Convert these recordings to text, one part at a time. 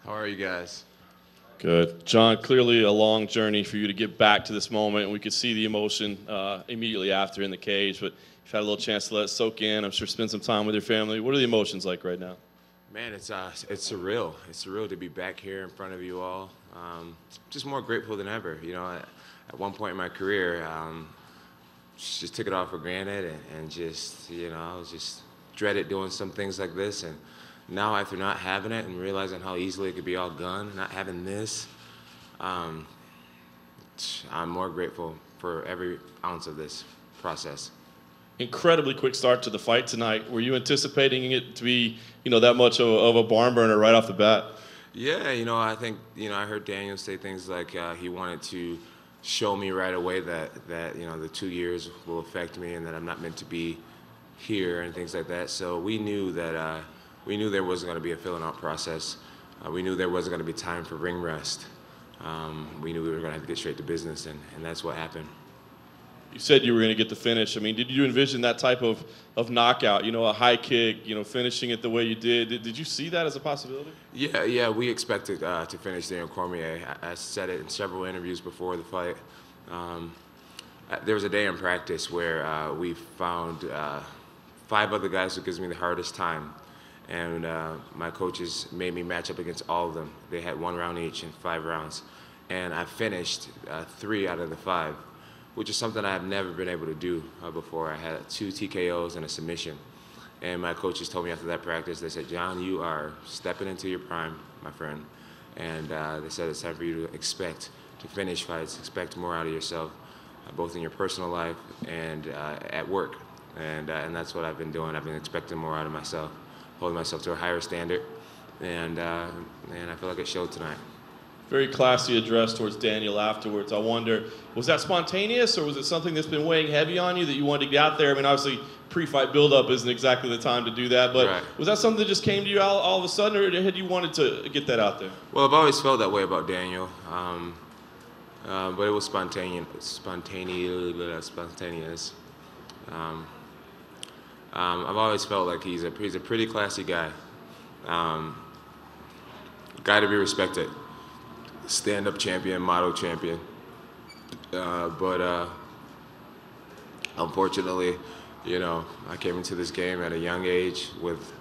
How are you guys? Good. John, clearly a long journey for you to get back to this moment, and we could see the emotion immediately after in the cage, but you've had a little chance to let it soak in. I'm sure spend some time with your family. What are the emotions like right now? Man, it's surreal. It's surreal to be back here in front of you all. Just more grateful than ever. At one point in my career, just took it all for granted and just, I was just dreaded doing some things like this. And now after not having it and realizing how easily it could be all gone, not having this, I'm more grateful for every ounce of this process. Incredibly quick start to the fight tonight. Were you anticipating it to be, that much of a barn burner right off the bat? Yeah, I think, I heard Daniel say things like he wanted to show me right away that the 2 years will affect me and that I'm not meant to be here and things like that. So we knew that we knew there wasn't going to be a filling out process. We knew there wasn't going to be time for ring rest. We knew we were going to have to get straight to business, and that's what happened. You said you were going to get the finish. I mean, did you envision that type of knockout, a high kick, finishing it the way you did? Did you see that as a possibility? Yeah, we expected to finish Daniel Cormier. I said it in several interviews before the fight. There was a day in practice where we found 5 other guys who gives me the hardest time. And my coaches made me match up against all of them. They had 1 round each in 5 rounds. And I finished 3 out of the 5, which is something I have never been able to do before. I had 2 TKOs and a submission. And my coaches told me after that practice, they said, John, you are stepping into your prime, my friend. And they said it's time for you to expect to finish fights, expect more out of yourself, both in your personal life and at work. And that's what I've been doing. I've been expecting more out of myself, holding myself to a higher standard. And I feel like it showed tonight. Very classy address towards Daniel afterwards. I wonder, was that spontaneous or was it something that's been weighing heavy on you that you wanted to get out there? I mean, obviously, pre-fight build-up isn't exactly the time to do that, but right. Was that something that just came to you all of a sudden, or had you wanted to get that out there? Well, I've always felt that way about Daniel, but it was spontaneous. I've always felt like he's a pretty classy guy, guy to be respected. Stand-up champion, model champion. But unfortunately, I came into this game at a young age with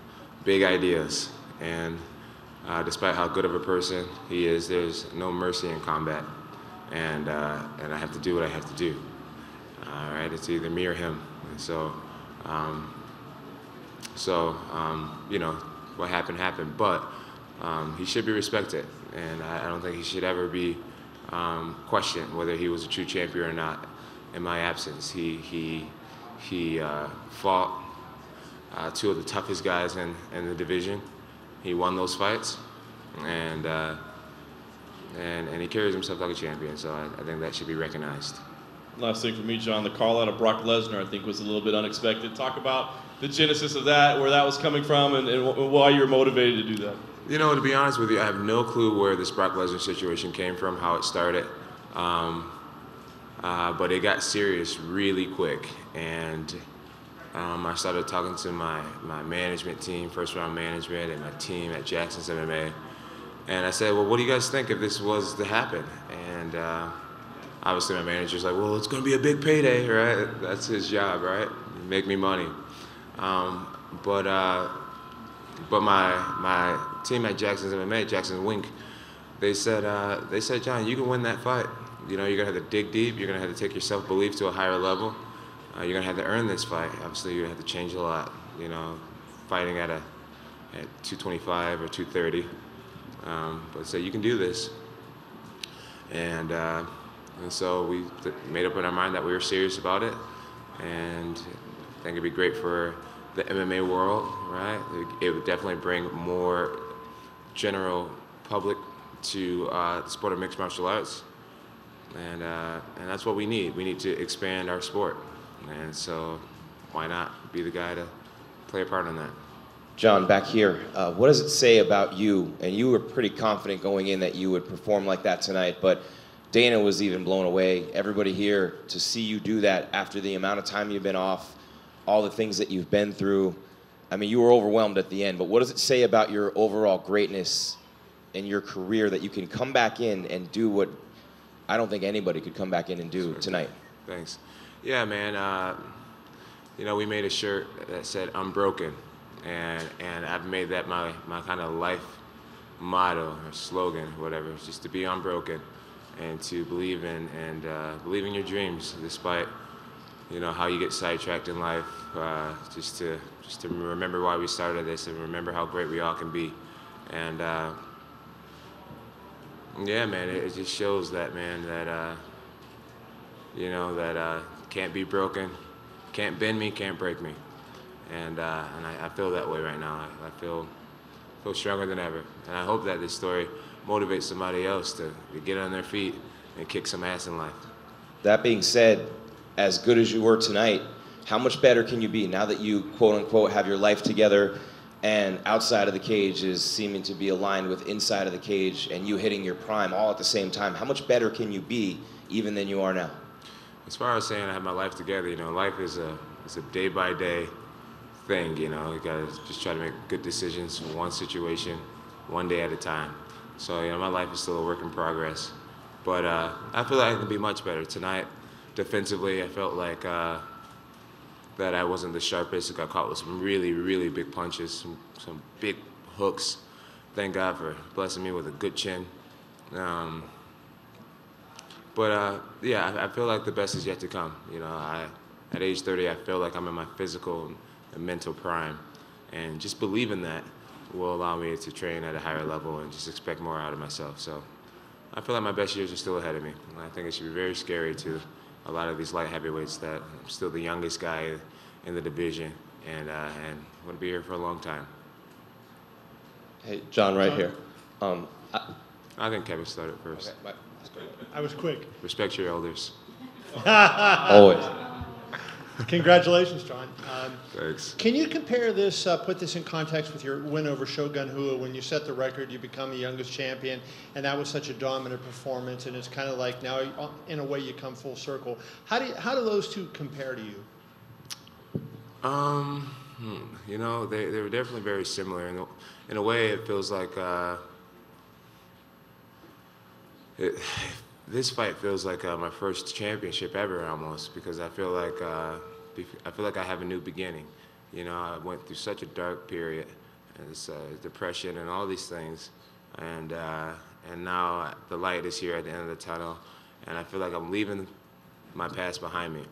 big ideas. And despite how good of a person he is, there's no mercy in combat. And I have to do what I have to do. All right, it's either me or him. And so, what happened happened. But he should be respected. And I don't think he should ever be questioned whether he was a true champion or not in my absence. He fought 2 of the toughest guys in the division. He won those fights, and he carries himself like a champion. So I think that should be recognized. Last thing for me, John, the call out of Brock Lesnar I think was a little bit unexpected. Talk about the genesis of that, where that was coming from, and why you were motivated to do that. To be honest with you, I have no clue where this Brock Lesnar situation came from, how it started. But it got serious really quick. And I started talking to my management team, first-round management, and my team at Jackson's MMA. And I said, well, what do you guys think if this was to happen? And obviously my manager's like, well, it's going to be a big payday, right? That's his job, right? Make me money. But my team at Jackson's MMA, Jackson's Wink, they said, John, you can win that fight. You're gonna have to dig deep. You're gonna have to take your self-belief to a higher level. You're gonna have to earn this fight. Obviously, you're gonna have to change a lot. Fighting at 225 or 230. But say you can do this. And so we made up in our mind that we were serious about it, and I think it'd be great for the MMA world, right? It would definitely bring more general public to the sport of mixed martial arts, and that's what we need. We need to expand our sport, and so why not be the guy to play a part in that? John, back here, what does it say about you? And you were pretty confident going in that you would perform like that tonight, but Dana was even blown away. Everybody here, to see you do that after the amount of time you've been off, all the things that you've been through. I mean, you were overwhelmed at the end, but what does it say about your overall greatness in your career that you can come back in and do what I don't think anybody could come back in and do tonight. Thanks. Yeah, man. You know, we made a shirt that said "I'm broken," and I've made that my kind of life motto or slogan, whatever. It's just to be unbroken and to believe in and believe in your dreams, despite how you get sidetracked in life. Just to remember why we started this and remember how great we all can be. And yeah, man, it just shows that, man, that that can't be broken, can't bend me, can't break me. And I feel that way right now. I feel stronger than ever. And I hope that this story motivates somebody else to get on their feet and kick some ass in life. That being said, as good as you were tonight, how much better can you be now that you, quote unquote, have your life together and outside of the cage is seeming to be aligned with inside of the cage and you hitting your prime all at the same time? How much better can you be even than you are now? As far as saying I have my life together, life is a day-by-day thing, You gotta just try to make good decisions for one situation, one day at a time. So, my life is still a work in progress. But I feel like I can be much better. Tonight, defensively, I felt like that I wasn't the sharpest. I got caught with some really, really big punches, some big hooks. Thank God for blessing me with a good chin. Yeah, I feel like the best is yet to come. At age 30, I feel like I'm in my physical and mental prime. And just believing that will allow me to train at a higher level and just expect more out of myself. So I feel like my best years are still ahead of me. And I think it should be very scary to a lot of these light heavyweights that I'm still the youngest guy in the division and want to be here for a long time. Hey, John, right here. I think Kevin started first. Okay, I was quick. Respect your elders. always. Congratulations, John. Thanks. Can you compare this, put this in context with your win over Shogun Rua? When you set the record, you become the youngest champion, and that was such a dominant performance, and it's kind of like now, in a way, you come full circle. How do those two compare to you? They were definitely very similar. In a way, it feels like this fight feels like my first championship ever, almost, because I feel like I have a new beginning. I went through such a dark period, and this depression and all these things, and now the light is here at the end of the tunnel, and I feel like I'm leaving my past behind me.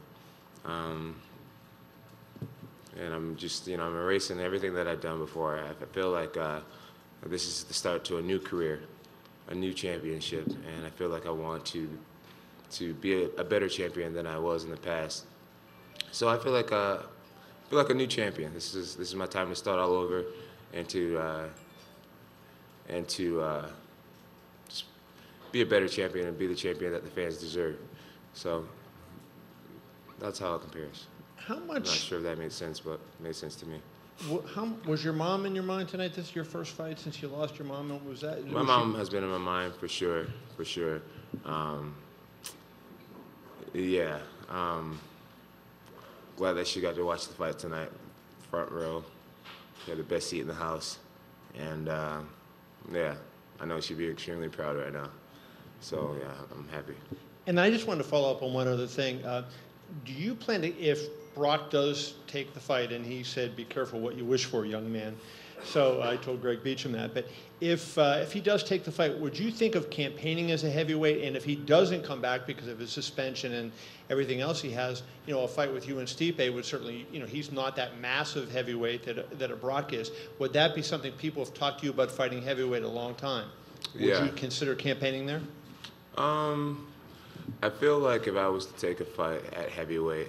And I'm just, I'm erasing everything that I've done before. I feel like this is the start to a new career, a new championship, and I feel like I want to be a better champion than I was in the past. So I feel like a new champion. This is my time to start all over, and to just be a better champion and be the champion that the fans deserve. So that's how it compares. How much? I'm not sure if that made sense, but it made sense to me. How was your mom in your mind tonight? This is your first fight since you lost your mom. Was that? My mom has been in my mind for sure. Yeah. Glad that she got to watch the fight tonight, front row. She had the best seat in the house, and yeah, I know she'd be extremely proud right now. So yeah, I'm happy. And I just wanted to follow up on one other thing. Do you plan to, if Brock does take the fight, and he said, "Be careful what you wish for, young man." So I told Greg Beecham that. But if he does take the fight, would you think of campaigning as a heavyweight? And if he doesn't come back because of his suspension and everything else he has, a fight with you and Stipe would certainly, he's not that massive heavyweight that a Brock is. Would that be something people have talked to you about, fighting heavyweight a long time? Would you consider campaigning there? I feel like if I was to take a fight at heavyweight,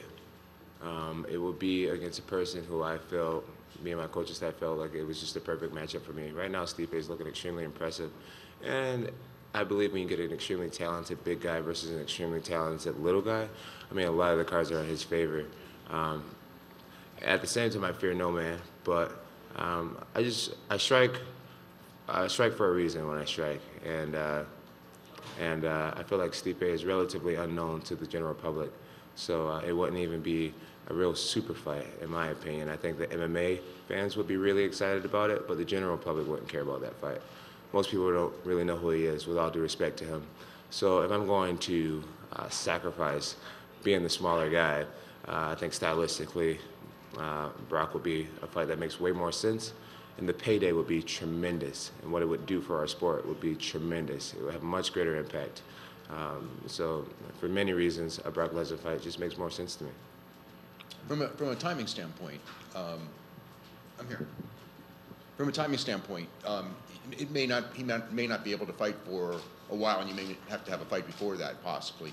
it would be against a person who I felt, me and my coaching staff felt like it was just the perfect matchup for me. Right now, Stipe is looking extremely impressive. And I believe when you get an extremely talented big guy versus an extremely talented little guy, a lot of the cards are in his favor. At the same time, I fear no man, but I strike for a reason when I strike. And I feel like Stipe is relatively unknown to the general public. So it wouldn't even be a real super fight, in my opinion. I think the MMA fans would be really excited about it, but the general public wouldn't care about that fight. most people don't really know who he is, with all due respect to him. So if I'm going to sacrifice being the smaller guy, I think stylistically, Brock would be a fight that makes way more sense, and the payday would be tremendous, and what it would do for our sport would be tremendous. It would have much greater impact. So for many reasons, a Brock Lesnar fight just makes more sense to me. From a timing standpoint, I'm here. From a timing standpoint, he may not be able to fight for a while, and you may have to have a fight before that, possibly.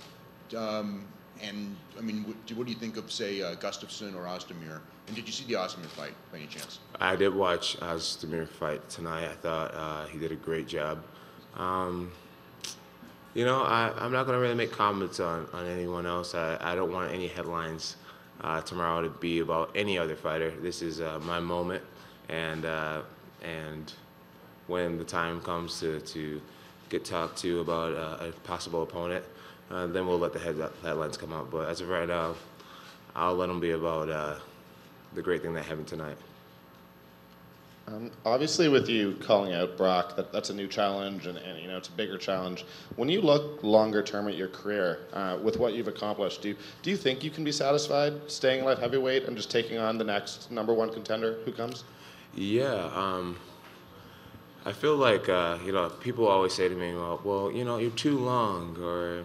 And I mean, what do you think of, say, Gustafsson or Ozdemir? And did you see the Ozdemir fight by any chance? I did watch Ozdemir fight tonight. I thought he did a great job. You know, I'm not going to really make comments on anyone else. I don't want any headlines tomorrow to be about any other fighter. This is my moment, and when the time comes to get talked to about a possible opponent, then we'll let the headlines come out. But as of right now, I'll let them be about the great thing that happened tonight. Obviously, with you calling out Brock, that's a new challenge, and you know it's a bigger challenge. When you look longer term at your career, with what you've accomplished, do you think you can be satisfied staying light heavyweight and just taking on the next #1 contender who comes? Yeah, I feel like you know, people always say to me, well, you know, you're too long, or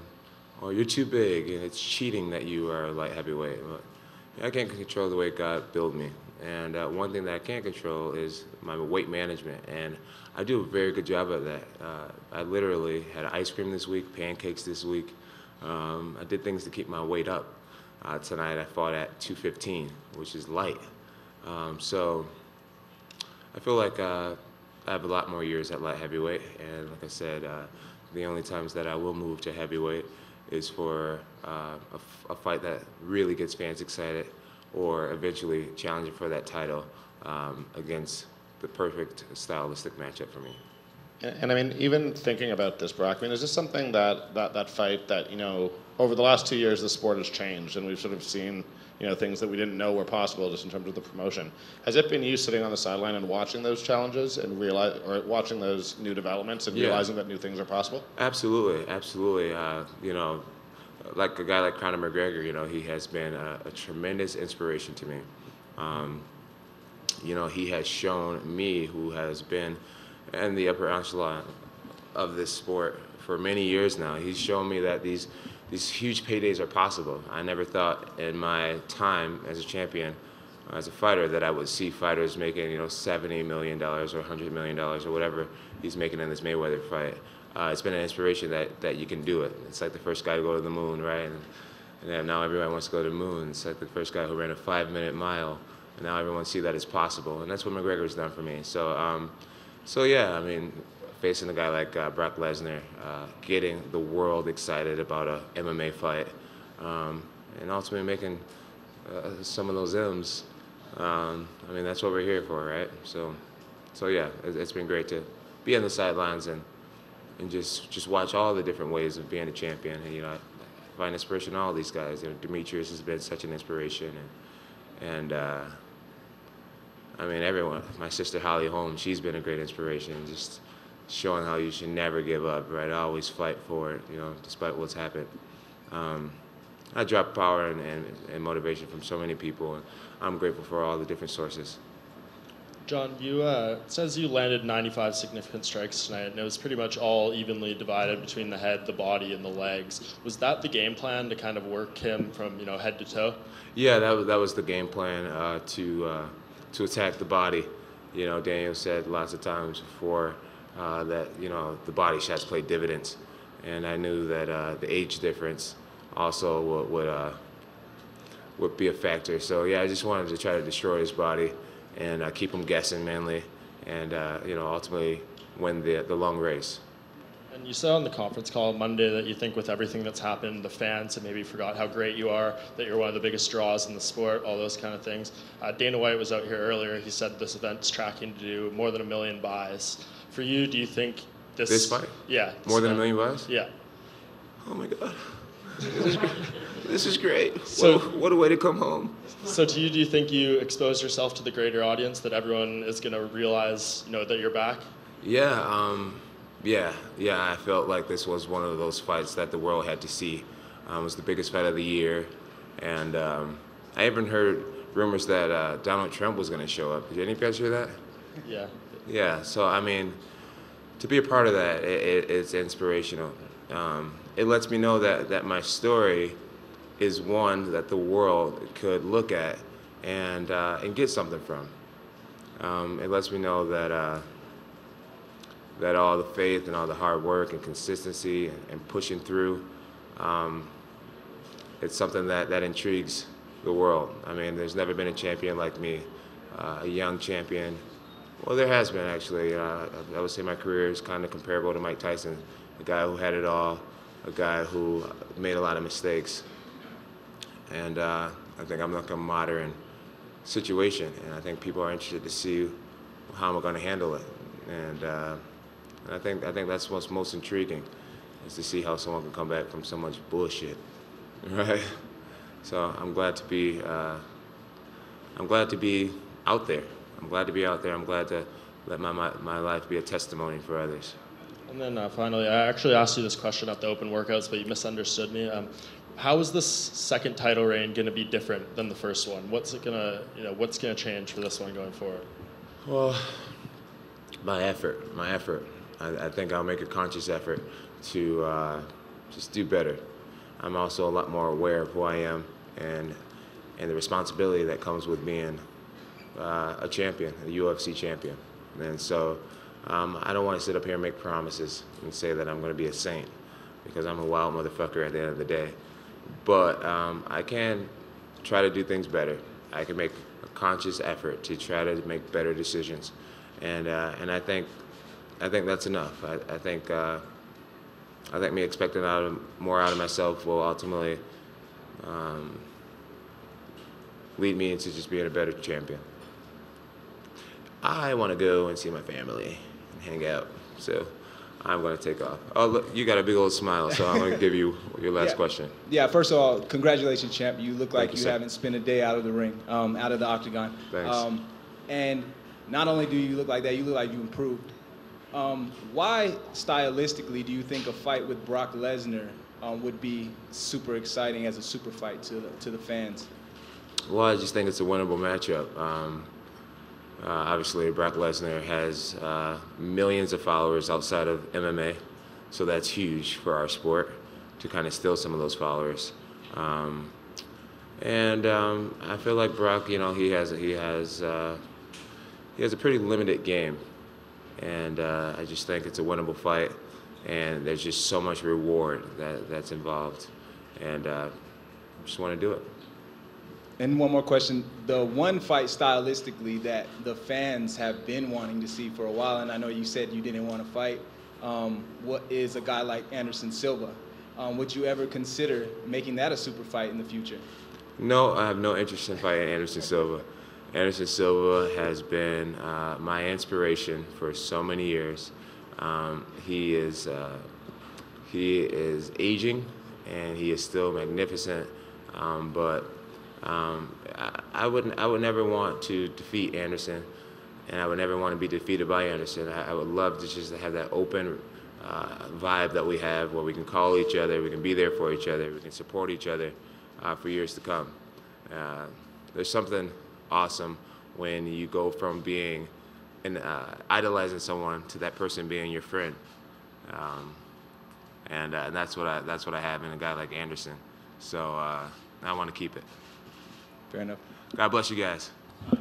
you're too big, and it's cheating that you are light heavyweight. But I can't control the way God built me. And one thing that I can't control is my weight management, and I do a very good job of that. I literally had ice cream this week, pancakes this week. I did things to keep my weight up. Tonight I fought at 215, which is light. So I feel like I have a lot more years at light heavyweight, and like I said, the only times that I will move to heavyweight is for a fight that really gets fans excited, or eventually challenging for that title against the perfect stylistic matchup for me. And I mean, even thinking about this, Brock, I mean, is this something that fight that, you know, over the last 2 years, the sport has changed, and we've sort of seen, you know, things that we didn't know were possible just in terms of the promotion. Has it been you sitting on the sideline and watching those challenges and watching those new developments and realizing that new things are possible? Absolutely, absolutely. You know, like a guy like Conor McGregor, you know, he has been a tremendous inspiration to me. You know, he has shown me, who has been in the upper echelon of this sport for many years now, he's shown me that these huge paydays are possible. I never thought in my time as a champion, as a fighter, that I would see fighters making, you know, $70 million or $100 million or whatever he's making in this Mayweather fight. It's been an inspiration that you can do it. It's like the first guy to go to the moon, right? And then now everyone wants to go to the moon. It's like the first guy who ran a 5-minute mile, and now everyone see that it's possible. And that's what McGregor's done for me. So yeah, I mean, facing a guy like Brock Lesnar, getting the world excited about a MMA fight, and ultimately making some of those M's. I mean, that's what we're here for, right? So yeah, it's been great to be on the sidelines and just watch all the different ways of being a champion. And, you know, I find inspiration in all these guys. You know, Demetrius has been such an inspiration, and I mean, everyone. My sister Holly Holmes, she's been a great inspiration. Just showing how you should never give up, right? Always fight for it, you know, despite what's happened. I drop power and motivation from so many people, and I'm grateful for all the different sources. John, it says you landed 95 significant strikes tonight, and it was pretty much all evenly divided between the head, the body, and the legs. Was that the game plan, to kind of work him from, you know, head to toe? Yeah, that was the game plan, to attack the body. You know, Daniel said lots of times before that, you know, the body shots play dividends, and I knew that the age difference also would be a factor. So yeah, I just wanted to try to destroy his body and keep him guessing mainly, and you know, ultimately win the long race. And you said on the conference call on Monday that you think with everything that's happened, the fans have maybe forgot how great you are, that you're one of the biggest draws in the sport, all those kind of things. Dana White was out here earlier. He said this event's tracking to do more than 1 million buys. For you, do you think This fight? Yeah. More than 1 million buys? Yeah. Oh my God. This is great. So, what a way to come home. So to you, do you think you expose yourself to the greater audience, that everyone is going to realize, you know, that you're back? Yeah, yeah. I felt like this was one of those fights that the world had to see. It was the biggest fight of the year, and I even heard rumors that Donald Trump was going to show up. Did any of you guys hear that? Yeah. Yeah. So I mean, to be a part of that, it's inspirational. It lets me know that my story is one that the world could look at and get something from. It lets me know that all the faith and all the hard work and consistency and pushing through, it's something that intrigues the world. I mean, there's never been a champion like me, a young champion. Well, there has been, actually. I would say my career is kind of comparable to Mike Tyson, a guy who had it all, a guy who made a lot of mistakes. And I think I'm like a modern situation, and I think people are interested to see how I'm going to handle it. And I think that's what's most intriguing, is to see how someone can come back from so much bullshit, right? So I'm glad to be out there. I'm glad to be out there. I'm glad to let my life be a testimony for others. And then finally, I actually asked you this question at the open workouts, but you misunderstood me. How is this second title reign going to be different than the first one? What's what's going to change for this one going forward? Well, my effort. I think I'll make a conscious effort to just do better. I'm also a lot more aware of who I am and the responsibility that comes with being a champion, a UFC champion. And so I don't want to sit up here and make promises and say that I'm going to be a saint, because I'm a wild motherfucker at the end of the day. But I can try to do things better. I can make a conscious effort to try to make better decisions, and I think that's enough. I think me expecting more out of myself will ultimately lead me into just being a better champion. I want to go and see my family and hang out, so I'm going to take off. Oh, look, you got a big old smile, so I'm going to give you your last question. Yeah, first of all, congratulations, champ. You look like you sir. haven't spent a day out of the ring, out of the octagon. Thanks. And not only do you look like that, you look like you improved. Why, stylistically, do you think a fight with Brock Lesnar would be super exciting as a super fight to the fans? Well, I just think it's a winnable matchup. Obviously, Brock Lesnar has millions of followers outside of MMA, so that's huge for our sport to kind of steal some of those followers. And I feel like Brock, he has a pretty limited game, and I just think it's a winnable fight, and there's just so much reward that's involved, and I just want to do it. And one more question. The one fight stylistically that the fans have been wanting to see for a while, and I know you said you didn't want to fight, what is a guy like Anderson Silva? Would you ever consider making that a super fight in the future? No, I have no interest in fighting Anderson Silva. Anderson Silva has been my inspiration for so many years. He is aging, and he is still magnificent, but I would never want to defeat Anderson, and I would never want to be defeated by Anderson. I would love to just have that open vibe that we have, where we can call each other, we can be there for each other, we can support each other for years to come. There's something awesome when you go from being idolizing someone to that person being your friend, and that's what I have in a guy like Anderson. So I want to keep it. Fair enough. God bless you guys. Look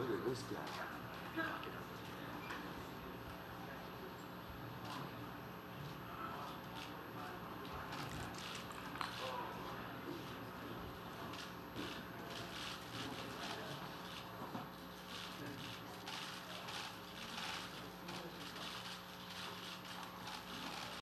at this guy.